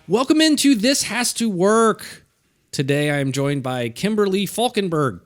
Welcome into This Has to Work. Today I am joined by Kimber Falkinburg.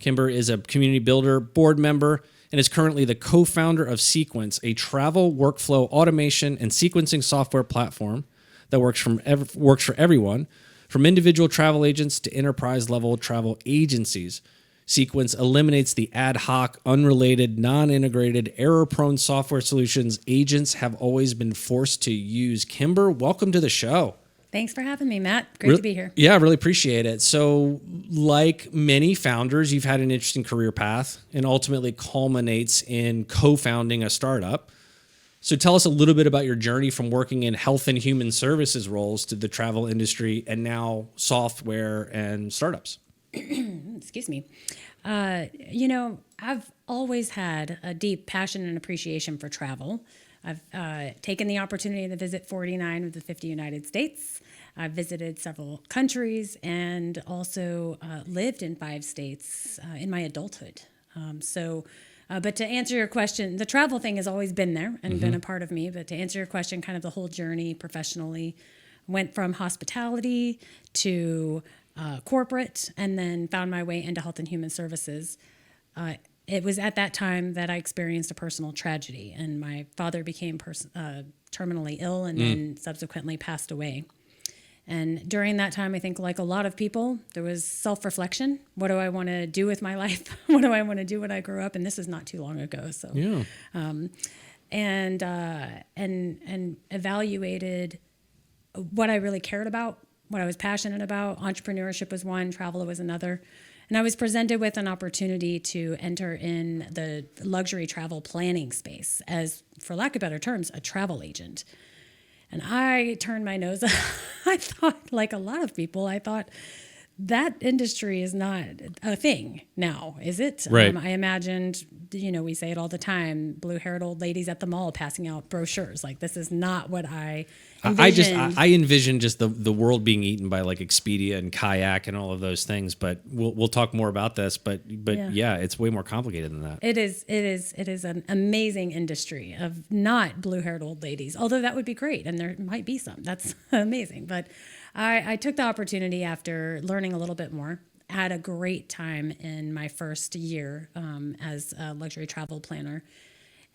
Kimber is a community builder, board member, and is currently the co-founder of Sequence, a travel workflow automation and sequencing software platform that works for everyone, from individual travel agents to enterprise-level travel agencies. Sequence eliminates the ad hoc, unrelated, non-integrated, error-prone software solutions agents have always been forced to use. Kimber, welcome to the show. Thanks for having me, Matt. Great to be here. Yeah, I really appreciate it. So, like many founders, you've had an interesting career path and ultimately culminates in co-founding a startup. So tell us a little bit about your journey from working in health and human services roles to the travel industry and now software and startups. Excuse me. I've always had a deep passion and appreciation for travel. I've taken the opportunity to visit 49 of the 50 United States. I've visited several countries and also lived in 5 states in my adulthood. But to answer your question, the travel thing has always been there and been a part of me. But to answer your question, kind of the whole journey professionally went from hospitality to corporate, and then found my way into health and human services. It was at that time that I experienced a personal tragedy, and my father became terminally ill and then subsequently passed away. And during that time, I think like a lot of people, there was self-reflection. What do I want to do with my life? What do I want to do when I grow up? And this is not too long ago. So, yeah. And evaluated what I really cared about, what I was passionate about. Entrepreneurship was one, travel was another. And I was presented with an opportunity to enter in the luxury travel planning space as, for lack of better terms, a travel agent. And I turned my nose up. I thought, like a lot of people, I thought that industry is not a thing now, is it? Right. I imagined, we say it all the time, blue-haired old ladies at the mall passing out brochures. Like, this is not what I envisioned. I envision just the world being eaten by like Expedia and Kayak and all of those things. But we'll talk more about this. But yeah, it's way more complicated than that. It is an amazing industry of not blue-haired old ladies. Although that would be great, and there might be some. That's amazing. But I took the opportunity after learning a little bit more. Had a great time in my first year as a luxury travel planner,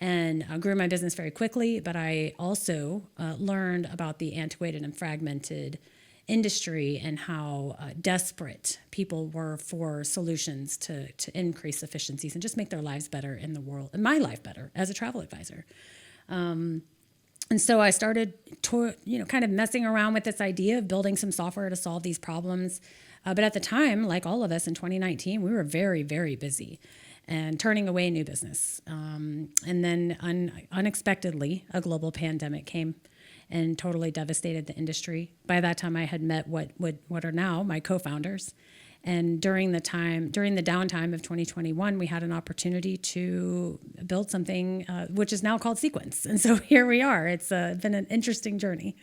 and grew my business very quickly. But I also learned about the antiquated and fragmented industry and how desperate people were for solutions to increase efficiencies and just make their lives better in the world, and my life better as a travel advisor. And so I started kind of messing around with this idea of building some software to solve these problems. But at the time, like all of us in 2019, we were very, very busy and turning away new business. And then unexpectedly, a global pandemic came and totally devastated the industry. By that time, I had met what are now my co-founders. And during the downtime of 2021, we had an opportunity to build something which is now called Sequence. And so here we are. It's been an interesting journey.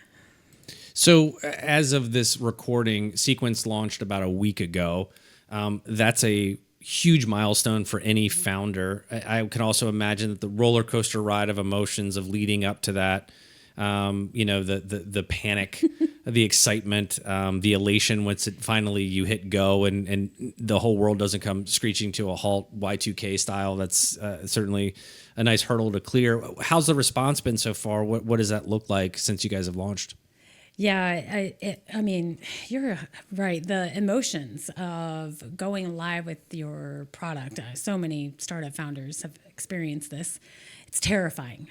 So as of this recording, Sequence launched about a week ago. That's a huge milestone for any founder. I can also imagine that the roller coaster ride of emotions of leading up to that, the panic, the excitement, the elation once you hit go and the whole world doesn't come screeching to a halt Y2K style. That's certainly a nice hurdle to clear. How's the response been so far? What does that look like since you guys have launched? Yeah, I mean, you're right. The emotions of going live with your product, so many startup founders have experienced this. It's terrifying.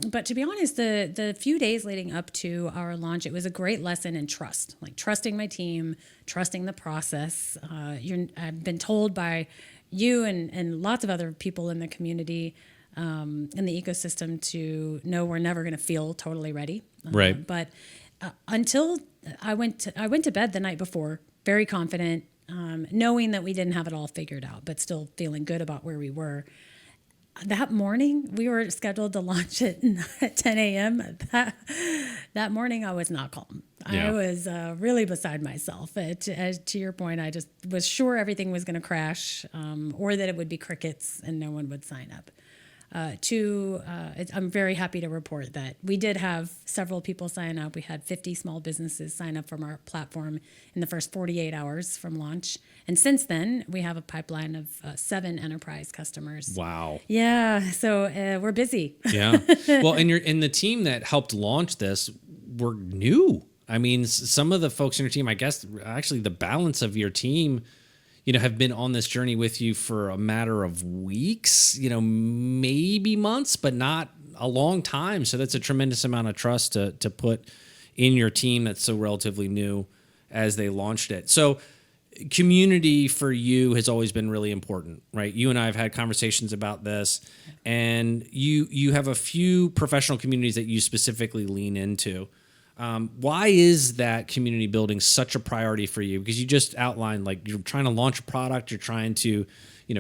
But to be honest, the few days leading up to our launch, it was a great lesson in trust, like trusting my team, trusting the process. I've been told by you and lots of other people in the community, in the ecosystem, to know we're never going to feel totally ready. Right. But until I went to bed the night before, very confident, knowing that we didn't have it all figured out, but still feeling good about where we were. That morning, we were scheduled to launch at 10 a.m. That morning, I was not calm. Yeah. I was really beside myself. To your point, I just was sure everything was going to crash, or that it would be crickets and no one would sign up. I'm very happy to report that we did have several people sign up. We had 50 small businesses sign up from our platform in the first 48 hours from launch. And since then, we have a pipeline of 7 enterprise customers. Wow. Yeah. So we're busy. Yeah. Well, and the team that helped launch this were new. I mean, some of the folks in your team, I guess, actually the balance of your team, have been on this journey with you for a matter of weeks, maybe months, but not a long time. So that's a tremendous amount of trust to put in your team that's so relatively new as they launched it. So community for you has always been really important, right? You and I have had conversations about this, and you have a few professional communities that you specifically lean into. Why is that community building such a priority for you? Because you just outlined, like, you're trying to launch a product, you're trying to,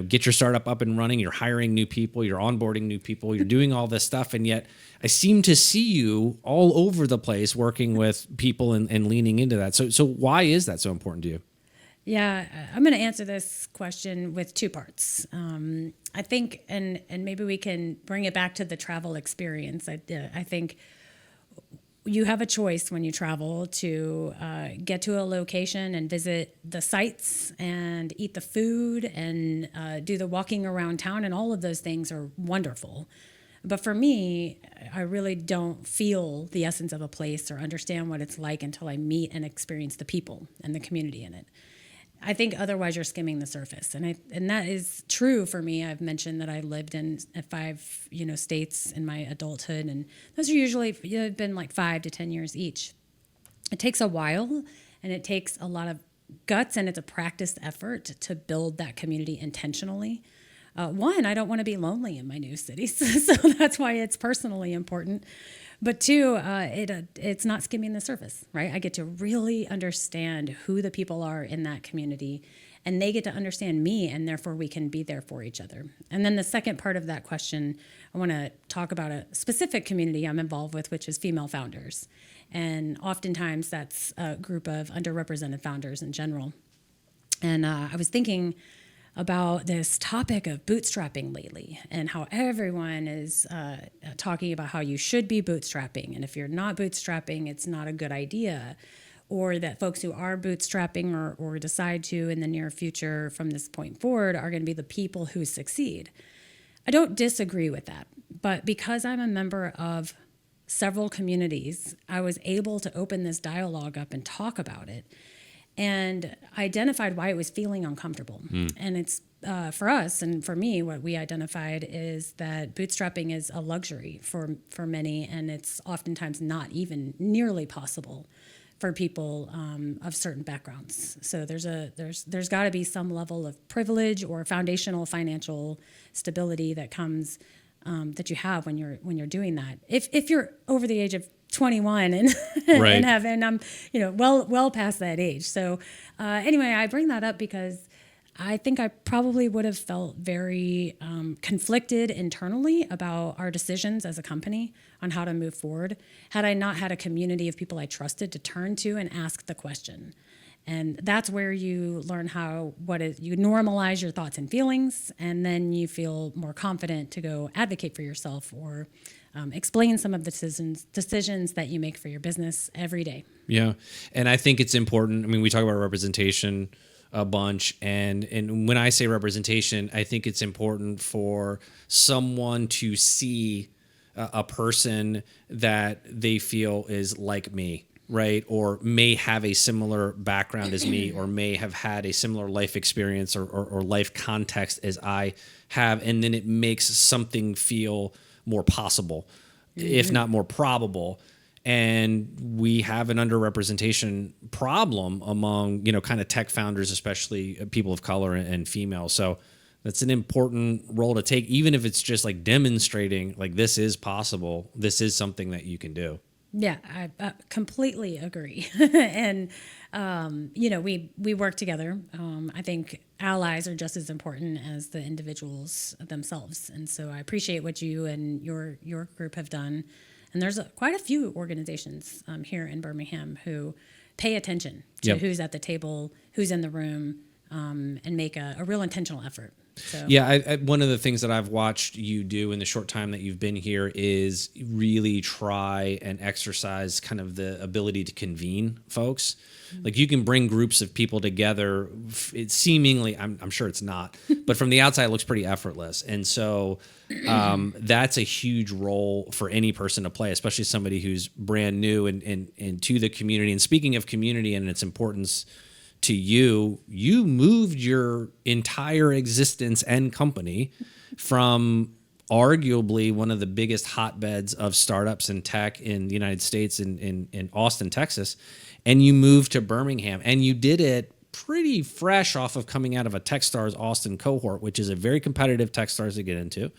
get your startup up and running, you're hiring new people, you're onboarding new people, you're doing all this stuff. And yet I seem to see you all over the place working with people and leaning into that. So why is that so important to you? Yeah, I'm going to answer this question with 2 parts. I think, and maybe we can bring it back to the travel experience. I think you have a choice when you travel to get to a location and visit the sites and eat the food and do the walking around town, and all of those things are wonderful. But for me, I really don't feel the essence of a place or understand what it's like until I meet and experience the people and the community in it. I think otherwise you're skimming the surface, and that is true for me. I've mentioned that I lived in 5 states in my adulthood, and those are usually been like 5 to 10 years each. It takes a while, and it takes a lot of guts, and it's a practiced effort to build that community intentionally. One, I don't want to be lonely in my new cities, so that's why it's personally important. But 2, it's not skimming the surface, right? I get to really understand who the people are in that community, and they get to understand me, and therefore we can be there for each other. And then the second part of that question, I want to talk about a specific community I'm involved with, which is female founders. And oftentimes that's a group of underrepresented founders in general. And I was thinking about this topic of bootstrapping lately, and how everyone is talking about how you should be bootstrapping, and if you're not bootstrapping, it's not a good idea, or that folks who are bootstrapping or decide to in the near future from this point forward are going to be the people who succeed. I don't disagree with that, but because I'm a member of several communities, I was able to open this dialogue up and talk about it, and identified why it was feeling uncomfortable. And it's for us and for me, what we identified is that bootstrapping is a luxury for many, and it's oftentimes not even nearly possible for people of certain backgrounds. So there's got to be some level of privilege or foundational financial stability that comes that you have when you're doing that. If you're over the age of 21 and right. and I'm well past that age. So anyway, I bring that up because I think I probably would have felt very conflicted internally about our decisions as a company on how to move forward had I not had a community of people I trusted to turn to and ask the question. And that's where you learn you normalize your thoughts and feelings, and then you feel more confident to go advocate for yourself or explain some of the decisions that you make for your business every day. Yeah. And I think it's important. I mean, we talk about representation a bunch, and when I say representation, I think it's important for someone to see a person that they feel is like me, right? Or may have a similar background as me, or may have had a similar life experience or life context as I have. And then it makes something feel more possible, if not more probable. And we have an underrepresentation problem among, kind of tech founders, especially people of color and female. So that's an important role to take, even if it's just like demonstrating like this is possible. This is something that you can do. Yeah, I completely agree. And, we work together. I think allies are just as important as the individuals themselves. And so I appreciate what you and your group have done. And there's quite a few organizations here in Birmingham who pay attention to who's at the table, who's in the room, and make a real intentional effort. So. Yeah, one of the things that I've watched you do in the short time that you've been here is really try and exercise kind of the ability to convene folks. Like you can bring groups of people together. It's seemingly, I'm sure it's not, but from the outside it looks pretty effortless. And so that's a huge role for any person to play, especially somebody who's brand new and to the community. And speaking of community and its importance to you, you moved your entire existence and company from arguably one of the biggest hotbeds of startups and tech in the United States in Austin, Texas, and you moved to Birmingham, and you did it pretty fresh off of coming out of a Techstars Austin cohort, which is a very competitive Techstars to get into.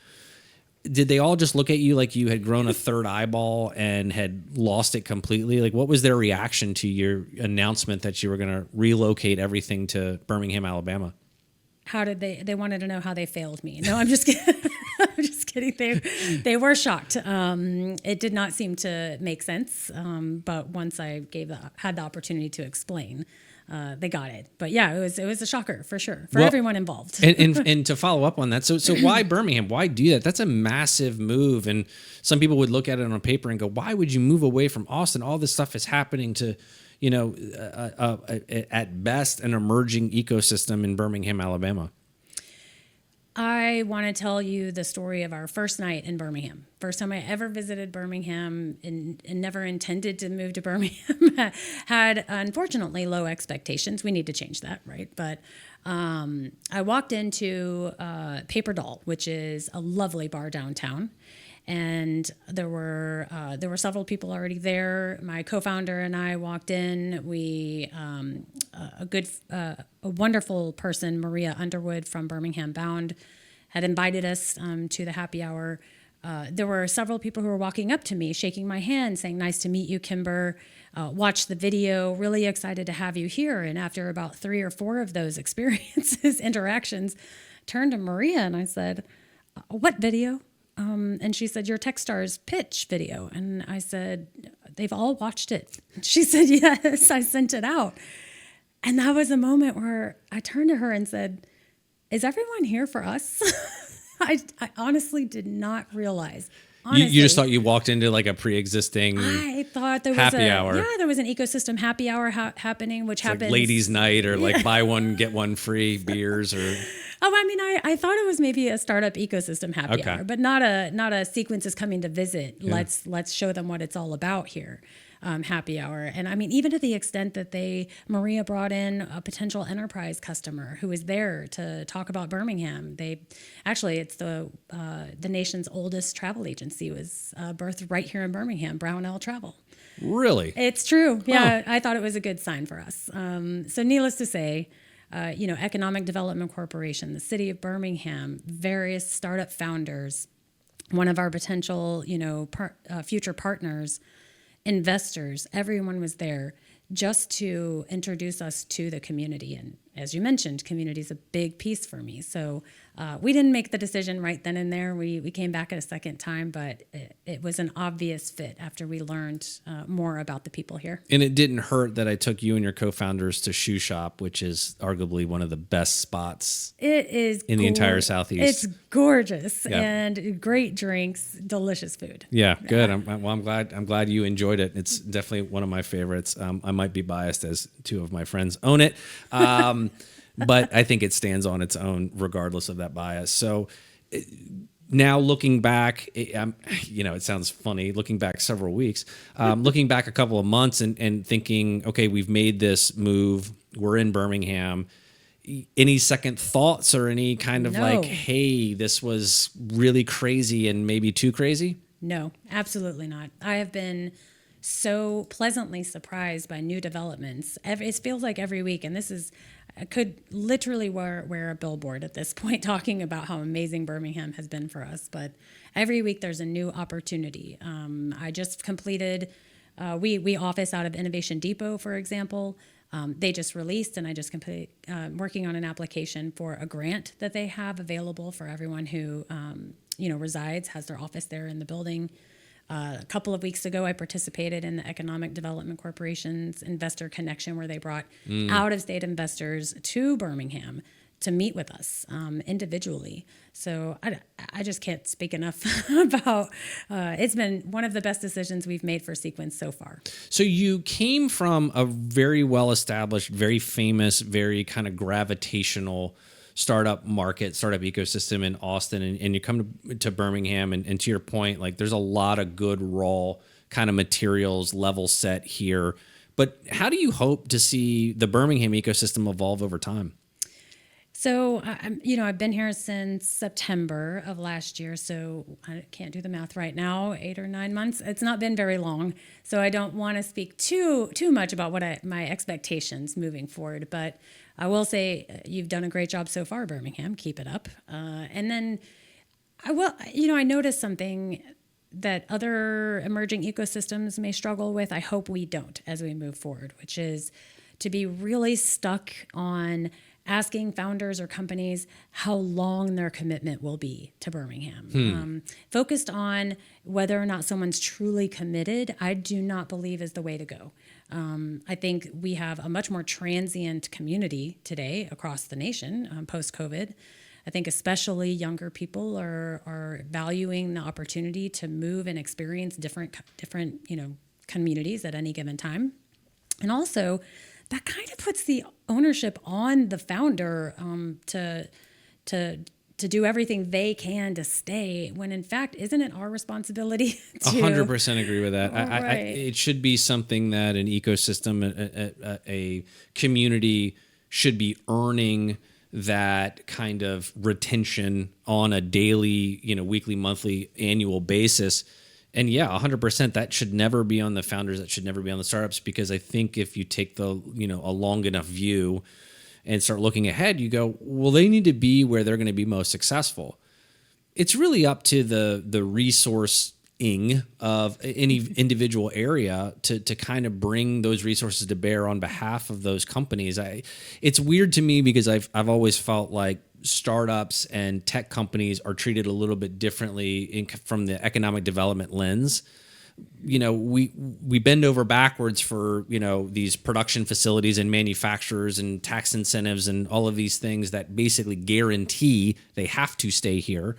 Did they all just look at you like you had grown a third eyeball and had lost it completely? Like, what was their reaction to your announcement that you were going to relocate everything to Birmingham, Alabama? How did they wanted to know how they failed me. No, I'm just kidding. I'm just kidding. They were shocked. It did not seem to make sense. But once I had the opportunity to explain, they got it. But yeah, it was a shocker for sure for everyone involved. and to follow up on that, so why Birmingham? Why do that? That's a massive move. And some people would look at it on paper and go, why would you move away from Austin? All this stuff is happening to, at best, an emerging ecosystem in Birmingham, Alabama. I want to tell you the story of our first night in Birmingham. First time I ever visited Birmingham and never intended to move to Birmingham. Had, unfortunately, low expectations. We need to change that, right? But I walked into Paper Doll, which is a lovely bar downtown. And there were several people already there. My co-founder and I walked in. We a wonderful person, Maria Underwood from Birmingham Bound, had invited us to the happy hour. There were several people who were walking up to me, shaking my hand, saying, "Nice to meet you, Kimber. Watched the video. Really excited to have you here." And after about 3 or 4 of those interactions, turned to Maria and I said, "What video?" And she said, "Your Techstars pitch video." And I said, "They've all watched it." She said, "Yes, I sent it out." And that was a moment where I turned to her and said, "Is everyone here for us?" I honestly did not realize. Honestly, You just thought you walked into like a pre-existing I thought there was happy hour. Yeah, there was an ecosystem happy hour happening, which happens like ladies' night or like buy one get one free beers or. Oh, I mean, I thought it was maybe a startup ecosystem happy hour, but not a Sequence is coming to visit. Yeah. Let's show them what it's all about here. Happy hour. And I mean, even to the extent that Maria brought in a potential enterprise customer who was there to talk about Birmingham. It's the nation's oldest travel agency was birthed right here in Birmingham, Brownell Travel. Really? It's true. Yeah. I thought it was a good sign for us. So needless to say, Economic Development Corporation, the city of Birmingham, various startup founders, one of our potential, future partners, investors, everyone was there just to introduce us to the community. And as you mentioned, community is a big piece for me. So we didn't make the decision right then and there. We came back at a second time, but it was an obvious fit after we learned more about the people here. And it didn't hurt that I took you and your co-founders to Shoe Shop, which is arguably one of the best spots in the entire Southeast. It's gorgeous and great drinks, delicious food. Yeah, good. I'm glad you enjoyed it. It's definitely one of my favorites. I might be biased as 2 of my friends own it. But I think it stands on its own regardless of that bias. So now looking back, it sounds funny looking back several weeks, looking back a couple of months and thinking, okay, we've made this move. We're in Birmingham. Any second thoughts or any kind of like, hey, this was really crazy and maybe too crazy? No, absolutely not. I have been so pleasantly surprised by new developments. It feels like every week, and I could literally wear a billboard at this point talking about how amazing Birmingham has been for us. But every week there's a new opportunity. I just completed, we office out of Innovation Depot, for example. They just released, and I just completed working on an application for a grant that they have available for everyone who resides, has their office there in the building. A couple of weeks ago, I participated in the Economic Development Corporation's Investor Connection, where they brought out-of-state investors to Birmingham to meet with us individually. So I just can't speak enough about it's been one of the best decisions we've made for Sequence so far. So you came from a very well-established, very famous, very kind of gravitational startup market, startup ecosystem in Austin, and you come to Birmingham, and to your point, like there's a lot of good raw kind of materials level set here. But how do you hope to see the Birmingham ecosystem evolve over time? So, I've been here since September of last year, so I can't do the math right now, 8 or 9 months. It's not been very long, so I don't want to speak too much about my expectations moving forward. But I will say you've done a great job so far, Birmingham. Keep it up. And then I noticed something that other emerging ecosystems may struggle with. I hope we don't as we move forward, which is to be really stuck on asking founders or companies how long their commitment will be to Birmingham. Focused on whether or not someone's truly committed, I do not believe is the way to go. I think we have a much more transient community today across the nation post-COVID. I think especially younger people are valuing the opportunity to move and experience different communities at any given time. And also, that kind of puts the ownership on the founder to do everything they can to stay, when in fact, isn't it our responsibility to... 100% agree with that. Right. It should be something that an ecosystem, a community should be earning that kind of retention on a daily, weekly, monthly, annual basis. And yeah, 100%, that should never be on the founders. That should never be on the startups, because I think if you take a long enough view and start looking ahead, you go, well, they need to be where they're going to be most successful. It's really up to the resourcing of any individual area to kind of bring those resources to bear on behalf of those companies. It's weird to me because I've always felt like startups and tech companies are treated a little bit differently from the economic development lens. We bend over backwards for, these production facilities and manufacturers and tax incentives and all of these things that basically guarantee they have to stay here.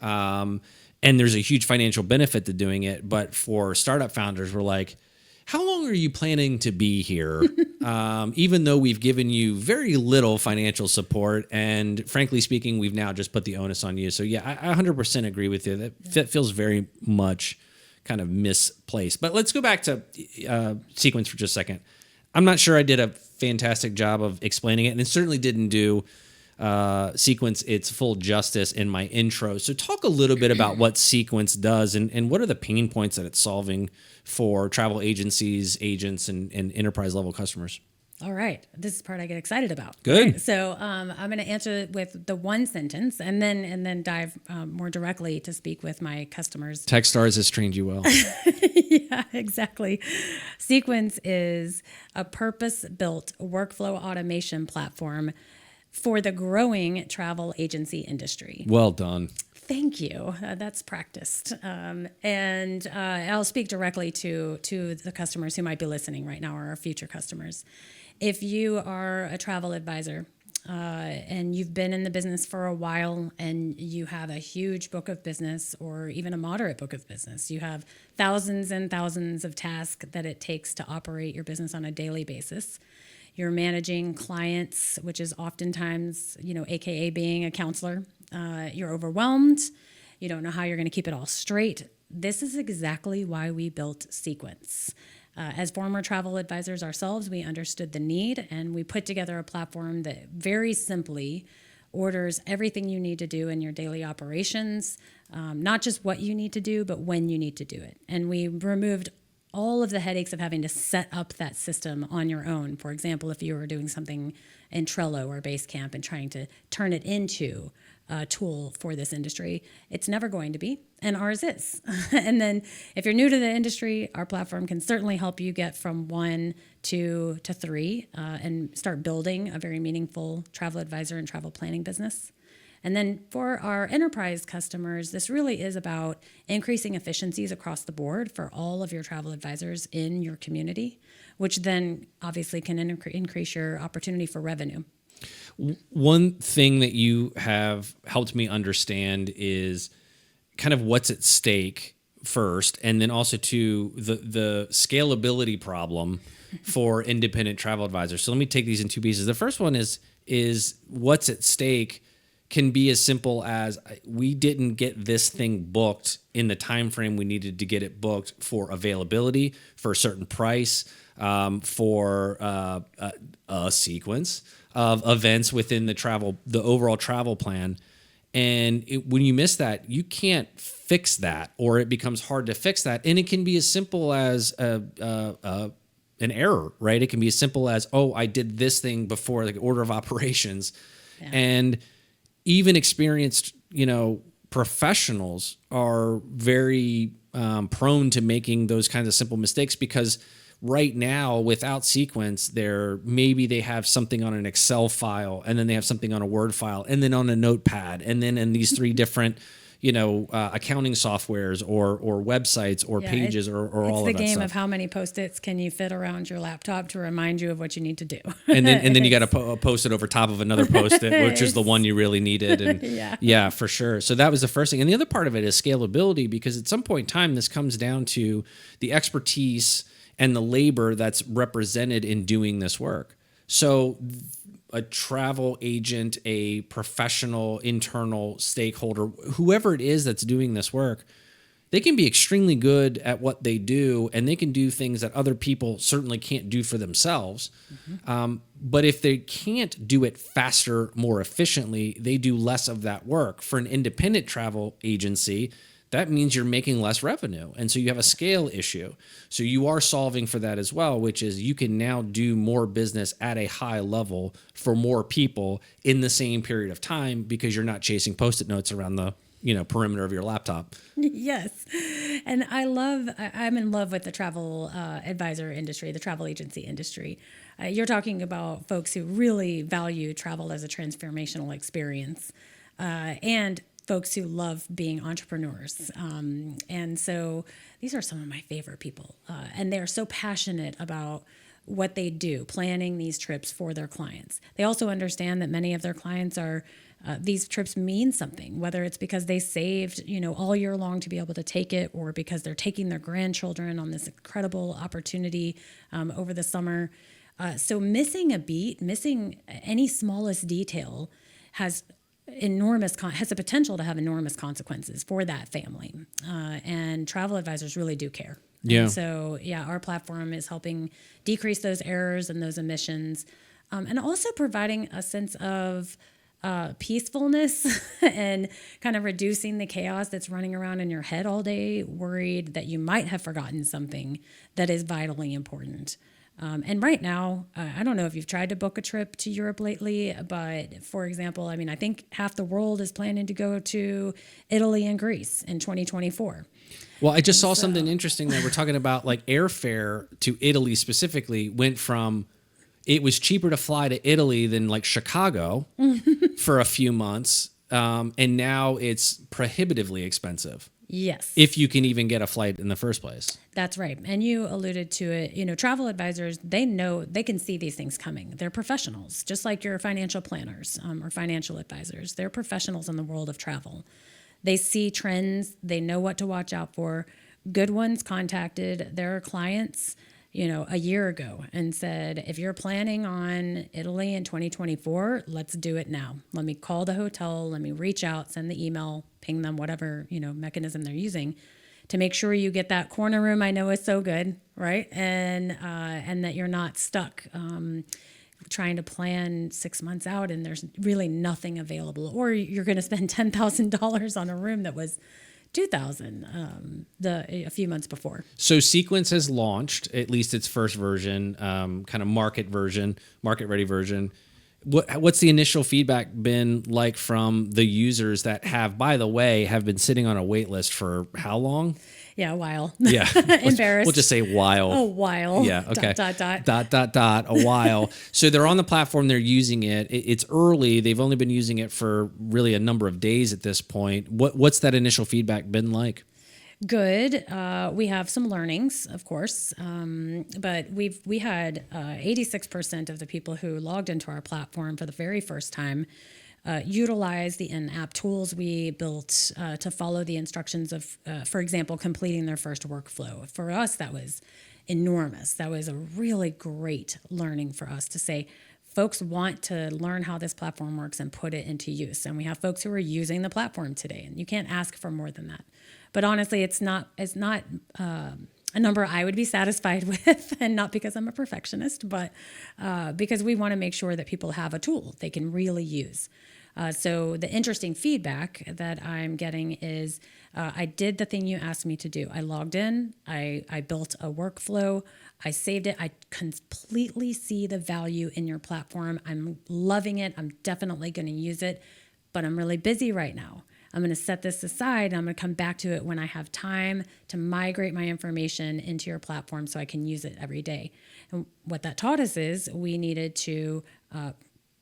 And there's a huge financial benefit to doing it. But for startup founders, we're like, how long are you planning to be here? Even though we've given you very little financial support, and frankly speaking, we've now just put the onus on you. So yeah, I 100% agree with you. That feels very much kind of misplaced. But let's go back to Sequence for just a second. I'm not sure I did a fantastic job of explaining it, and it certainly didn't do Sequence its full justice in my intro. So talk a little bit about what Sequence does and what are the pain points that it's solving for travel agencies, agents, and enterprise level customers. All right. This is the part I get excited about. Good. Right? So I'm going to answer with the one sentence and then dive more directly to speak with my customers. Techstars has trained you well. Yeah, exactly. Sequence is a purpose-built workflow automation platform for the growing travel agency industry. Well done. Thank you. That's practiced. And I'll speak directly to the customers who might be listening right now or our future customers. If you are a travel advisor and you've been in the business for a while and you have a huge book of business or even a moderate book of business, you have thousands and thousands of tasks that it takes to operate your business on a daily basis. You're managing clients, which is oftentimes, AKA being a counselor. You're overwhelmed. You don't know how you're going to keep it all straight. This is exactly why we built Sequence. As former travel advisors ourselves, we understood the need, and we put together a platform that very simply orders everything you need to do in your daily operations, not just what you need to do, but when you need to do it. And we removed all of the headaches of having to set up that system on your own. For example, if you were doing something in Trello or Basecamp and trying to turn it into a tool for this industry, it's never going to be, and ours is. And then if you're new to the industry, our platform can certainly help you get from 1 to 3 and start building a very meaningful travel advisor and travel planning business. And then for our enterprise customers, this really is about increasing efficiencies across the board for all of your travel advisors in your community, which then obviously can increase your opportunity for revenue. One thing that you have helped me understand is kind of what's at stake first, and then also to the scalability problem for independent travel advisors. So let me take these in two pieces. The first one is what's at stake can be as simple as we didn't get this thing booked in the time frame we needed to get it booked for availability, for a certain price, for a sequence of events within the overall travel plan. And when you miss that, you can't fix that, or it becomes hard to fix that. And it can be as simple as an error, right? It can be as simple as, oh, I did this thing before, like order of operations. Yeah. And even experienced, professionals are very prone to making those kinds of simple mistakes, because right now, without Sequence, maybe they have something on an Excel file, and then they have something on a Word file, and then on a notepad, and then in these three different, accounting softwares or websites or pages or all of that stuff. It's the game of how many Post-its can you fit around your laptop to remind you of what you need to do. And then you got to post it over top of another Post-it, which is the one you really needed. And yeah, for sure. So that was the first thing. And the other part of it is scalability, because at some point in time, this comes down to the expertise and the labor that's represented in doing this work. So a travel agent, a professional internal stakeholder, whoever it is that's doing this work, they can be extremely good at what they do, and they can do things that other people certainly can't do for themselves. Mm-hmm. But if they can't do it faster, more efficiently, they do less of that work. For an independent travel agency, that means you're making less revenue. And so you have a scale issue. So you are solving for that as well, which is you can now do more business at a high level for more people in the same period of time, because you're not chasing Post-it notes around the perimeter of your laptop. Yes. And I'm in love with the travel advisor industry, the travel agency industry. You're talking about folks who really value travel as a transformational experience, and folks who love being entrepreneurs. And so these are some of my favorite people. And they're so passionate about what they do, planning these trips for their clients. They also understand that many of their clients these trips mean something, whether it's because they saved, all year long to be able to take it, or because they're taking their grandchildren on this incredible opportunity over the summer. So missing a beat, missing any smallest detail has the potential to have enormous consequences for that family. And travel advisors really do care. Yeah. And so, our platform is helping decrease those errors and those emissions, and also providing a sense of peacefulness and kind of reducing the chaos that's running around in your head all day, worried that you might have forgotten something that is vitally important. And right now, I don't know if you've tried to book a trip to Europe lately, but for example, I think half the world is planning to go to Italy and Greece in 2024. Well, I just saw something interesting that we're talking about, like airfare to Italy specifically went from, it was cheaper to fly to Italy than like Chicago for a few months. And now it's prohibitively expensive. Yes. If you can even get a flight in the first place. That's right. And you alluded to it. Travel advisors, they can see these things coming. They're professionals, just like your financial planners or financial advisors. They're professionals in the world of travel. They see trends. They know what to watch out for. Good ones contacted their clients, a year ago and said, if you're planning on Italy in 2024, let's do it now. Let me call the hotel. Let me reach out, send the email, ping them, whatever, mechanism they're using to make sure you get that corner room I know is so good, right? And that you're not stuck trying to plan 6 months out and there's really nothing available, or you're going to spend $10,000 on a room that was $2,000 a few months before. So Sequence has launched at least its first version, kind of market ready version. What's the initial feedback been like from the users that have, by the way, have been sitting on a wait list for how long? Yeah, a while. Yeah. Embarrassed. We'll just say while. A while. Yeah. Okay. Dot. A while. So they're on the platform. They're using it. It's early. They've only been using it for really a number of days at this point. What's that initial feedback been like? Good. We have some learnings, of course, but we had 86% of the people who logged into our platform for the very first time utilize the in-app tools we built to follow the instructions of, for example, completing their first workflow. For us, that was enormous. That was a really great learning for us to say, folks want to learn how this platform works and put it into use. And we have folks who are using the platform today, and you can't ask for more than that. But honestly, it's not a number I would be satisfied with, and not because I'm a perfectionist, but because we want to make sure that people have a tool they can really use. So the interesting feedback that I'm getting is I did the thing you asked me to do. I logged in, I built a workflow, I saved it. I completely see the value in your platform. I'm loving it. I'm definitely going to use it, but I'm really busy right now. I'm going to set this aside and I'm going to come back to it when I have time to migrate my information into your platform so I can use it every day. And what that taught us is we needed to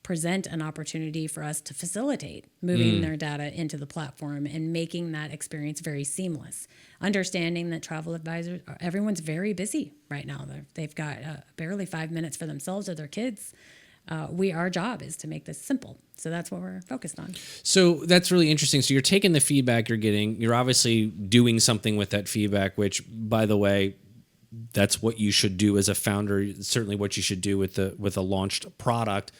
present an opportunity for us to facilitate moving their data into the platform and making that experience very seamless. Understanding that travel advisors, everyone's very busy right now. They've got barely 5 minutes for themselves or their kids. Our job is to make this simple. So that's what we're focused on. So that's really interesting. So you're taking the feedback you're getting. You're obviously doing something with that feedback, which, by the way, that's what you should do as a founder. It's certainly what you should do with a launched product.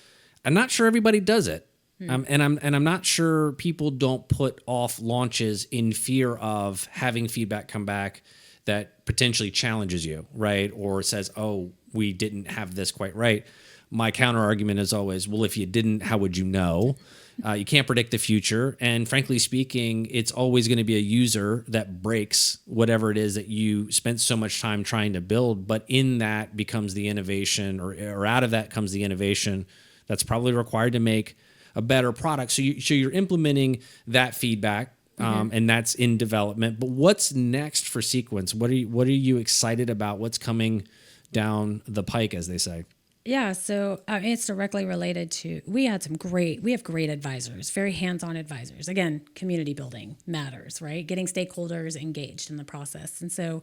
I'm not sure everybody does it. And I'm not sure people don't put off launches in fear of having feedback come back that potentially challenges you, right? Or says, oh, we didn't have this quite right. My counter argument is always, well, if you didn't, how would you know? You can't predict the future. And frankly speaking, it's always going to be a user that breaks whatever it is that you spent so much time trying to build. But in that becomes the innovation, or out of that comes the innovation that's probably required to make a better product. So you're implementing that feedback, and that's in development. But what's next for Sequence? What are you excited about? What's coming down the pike, as they say? Yeah, so it's directly related to, we have great advisors, very hands-on advisors. Again, community building matters, right? Getting stakeholders engaged in the process. And so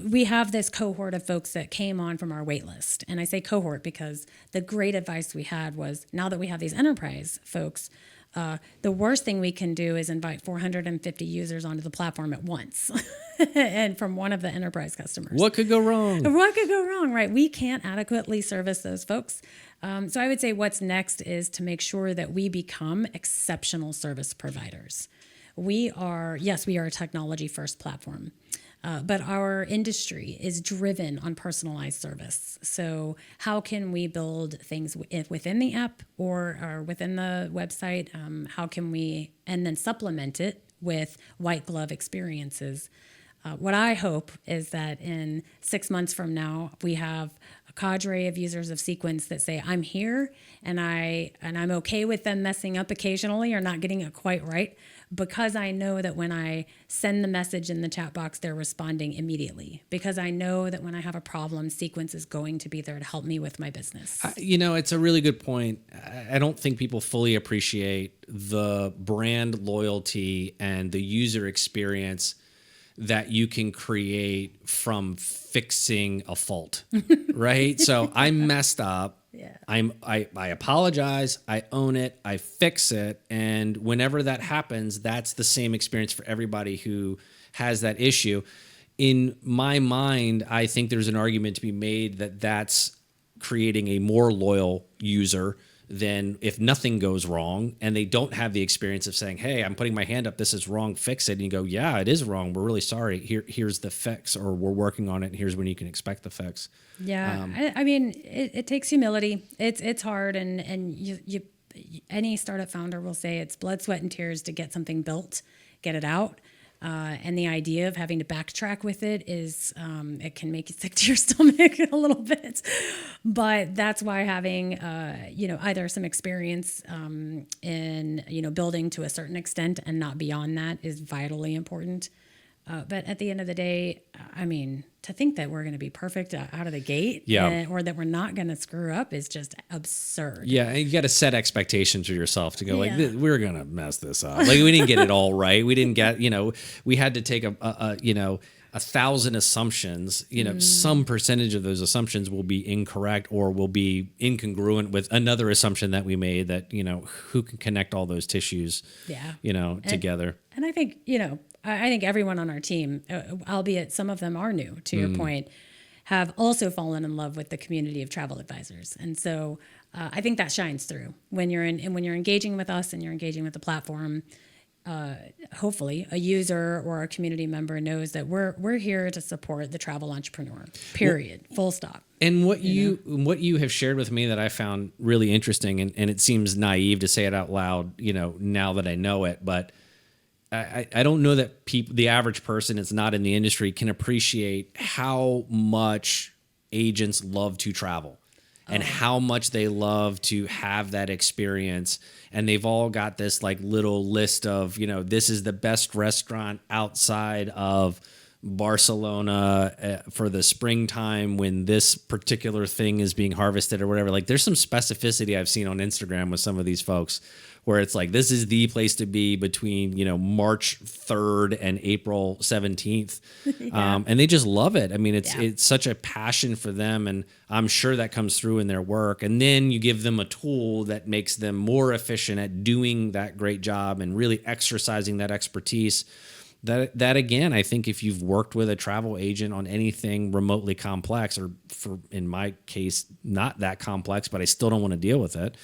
we have this cohort of folks that came on from our wait list. And I say cohort because the great advice we had was, now that we have these enterprise folks, the worst thing we can do is invite 450 users onto the platform at once and from one of the enterprise customers. What could go wrong? What could go wrong, right? We can't adequately service those folks. So I would say what's next is to make sure that we become exceptional service providers. We are a technology first platform. But our industry is driven on personalized service. So how can we build things within the app or within the website? How can we, and then supplement it with white glove experiences? What I hope is that in 6 months from now, we have a cadre of users of Sequence that say, I'm here and I'm okay with them messing up occasionally or not getting it quite right, because I know that when I send the message in the chat box, they're responding immediately. Because I know that when I have a problem, Sequence is going to be there to help me with my business. It's a really good point. I don't think people fully appreciate the brand loyalty and the user experience that you can create from fixing a fault, right? So I messed up. Yeah. I apologize. I own it. I fix it. And whenever that happens, that's the same experience for everybody who has that issue. In my mind, I think there's an argument to be made that that's creating a more loyal user than if nothing goes wrong and they don't have the experience of saying, hey, I'm putting my hand up, this is wrong, fix it. And you go, yeah, it is wrong. We're really sorry. Here's the fix, or we're working on it. And here's when you can expect the fix. Yeah. It takes humility. It's hard. And you any startup founder will say it's blood, sweat, and tears to get something built, get it out. And the idea of having to backtrack with it is, it can make you sick to your stomach a little bit. But that's why having, either some experience in, building to a certain extent and not beyond that is vitally important. But at the end of the day, I mean, to think that we're going to be perfect out of the gate, Yeah. or that we're not going to screw up is just absurd. Yeah, and you got to set expectations for yourself to go like, Yeah. We're gonna mess this up. Like we didn't get it all right. We didn't get, we had to take a 1,000 assumptions. Some percentage of those assumptions will be incorrect or will be incongruent with another assumption that we made. That who can connect all those tissues, Yeah. together. And I think, I think everyone on our team, albeit some of them are new, to your point, have also fallen in love with the community of travel advisors. And so I think that shines through when you're when you're engaging with us and you're engaging with the platform. Hopefully a user or a community member knows that we're here to support the travel entrepreneur, period, full stop. And what you have shared with me that I found really interesting, and it seems naive to say it out loud, now that I know it, but I don't know that the average person that's not in the industry can appreciate how much agents love to travel and how much they love to have that experience. And they've all got this like little list of, this is the best restaurant outside of Barcelona for the springtime when this particular thing is being harvested or whatever. Like there's some specificity I've seen on Instagram with some of these folks where it's like, this is the place to be between, March 3rd and April 17th. Yeah. And they just love it. I mean, it's such a passion for them. And I'm sure that comes through in their work. And then you give them a tool that makes them more efficient at doing that great job and really exercising that expertise. That again, I think if you've worked with a travel agent on anything remotely complex, or in my case, not that complex, but I still don't want to deal with it,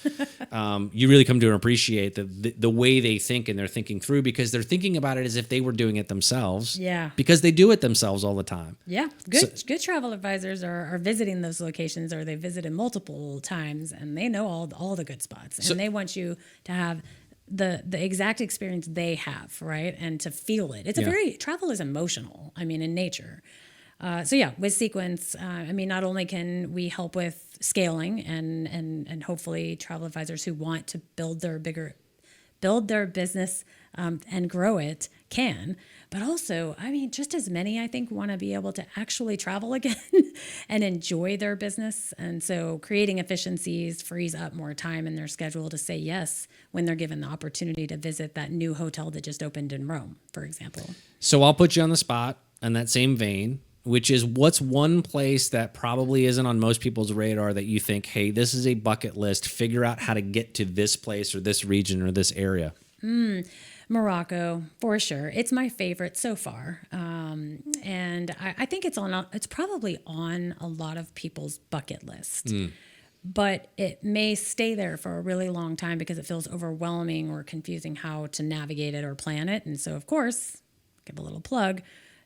you really come to appreciate the way they think and they're thinking through, because they're thinking about it as if they were doing it themselves. Yeah. Because they do it themselves all the time. Yeah. Good travel advisors are visiting those locations, or they visited multiple times, and they know all the good spots, and they want you to have the exact experience they have, right? And to feel it. Travel is emotional, in nature. With Sequence, not only can we help with scaling and hopefully travel advisors who want to build their business and grow it can, but also, just as many, I think, want to be able to actually travel again and enjoy their business. And so creating efficiencies frees up more time in their schedule to say yes when they're given the opportunity to visit that new hotel that just opened in Rome, for example. So I'll put you on the spot in that same vein, which is, what's one place that probably isn't on most people's radar that you think, hey, this is a bucket list, figure out how to get to this place or this region or this area? Morocco, for sure. It's my favorite so far. And I think it's probably on a lot of people's bucket list. But it may stay there for a really long time because it feels overwhelming or confusing how to navigate it or plan it. And so, of course, give a little plug.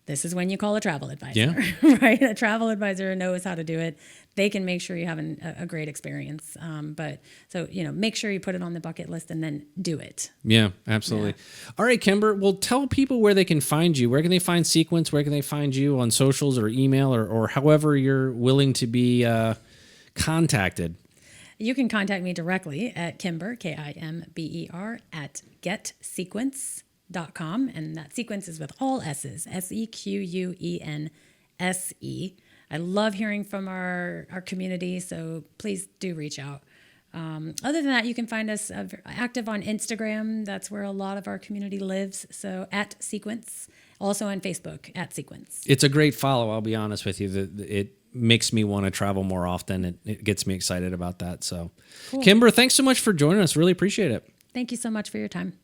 This is when you call a travel advisor, right? A travel advisor knows how to do it. They can make sure you have a great experience. Make sure you put it on the bucket list and then do it. Yeah, absolutely. Yeah. All right, Kimber, well, tell people where they can find you. Where can they find Sequence? Where can they find you on socials or email or however you're willing to be contacted? You can contact me directly at Kimber, Kimber, at getsequence.com, and that Sequence is with all S's, Sequense. I love hearing from our community, so please do reach out. Other than that, you can find us active on Instagram. That's where a lot of our community lives, so at Sequence. Also on Facebook, at Sequence. It's a great follow, I'll be honest with you. It makes me want to travel more often. It gets me excited about that. So, cool. Kimber, thanks so much for joining us. Really appreciate it. Thank you so much for your time.